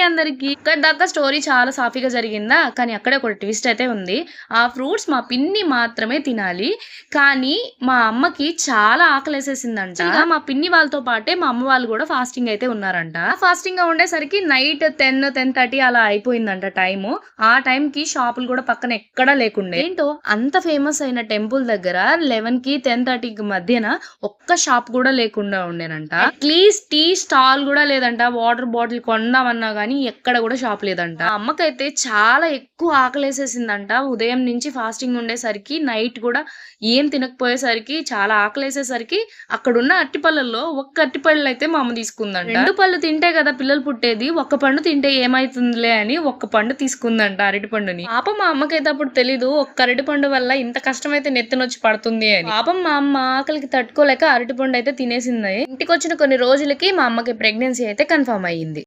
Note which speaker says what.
Speaker 1: అందరికి. ఇక్కడి దాకా స్టోరీ చాలా సాఫీగా జరిగిందా, కానీ అక్కడే ఒక ట్విస్ట్ అయితే ఉంది. ఆ ఫ్రూట్స్ మా పిన్ని మాత్రమే తినాలి, కానీ మా అమ్మకి చాలా ఆకలేసేసిందంట. మా పిన్ని వాళ్ళతో పాటే మా అమ్మ వాళ్ళు కూడా ఫాస్టింగ్ అయితే ఉన్నారంట. ఫాస్టింగ్ గా ఉండేసరికి నైట్ 10-10:30 అలా అయిపోయిందంట టైము. ఆ టైం కి షాపులు కూడా పక్కన ఎక్కడా లేకుండే. ఏంటో అంత ఫేమస్ అయిన టెంపుల్ దగ్గర 11-10:30 మధ్యన ఒక్క షాప్ కూడా లేకుండా ఉండేనంట. అట్లీస్ట్ టీ స్టాల్ కూడా లేదంట. వాటర్ బాటిల్ కొందామన్నా గానీ ఎక్కడ కూడా షాప్ లేదంట. అమ్మకైతే చాలా ఎక్కువ ఆకలేసేసిందంట. ఉదయం నుంచి ఫాస్టింగ్ ఉండేసరికి నైట్ కూడా ఏం తినకపోయేసరికి చాలా ఆకలేసేసరికి అక్కడున్న అట్టిపళ్ళల్లో ఒక్క అట్టిపళ్ళు అయితే మా అమ్మ తీసుకుందంట. 2 పళ్ళు తింటే కదా పిల్లలు పుట్టేది, ఒక్క పండు తింటే ఏమైతుందిలే అని ఒక్క పండు తీసుకుందంట, అరటి పండుని. పాపం మా అమ్మకైతే అప్పుడు తెలీదు ఒక్క అరటి పండు వల్ల ఇంత కష్టమైతే నెత్తినొచ్చి పడుతుంది అని. పాపం మా అమ్మ ఆకలికి తట్టుకోలేక అరటి పండు అయితే తినేసింది. ఇంటికి వచ్చిన కొన్ని రోజులకి మా అమ్మకి ప్రెగ్నెన్సీ అయితే కన్ఫర్మ్ అయ్యింది.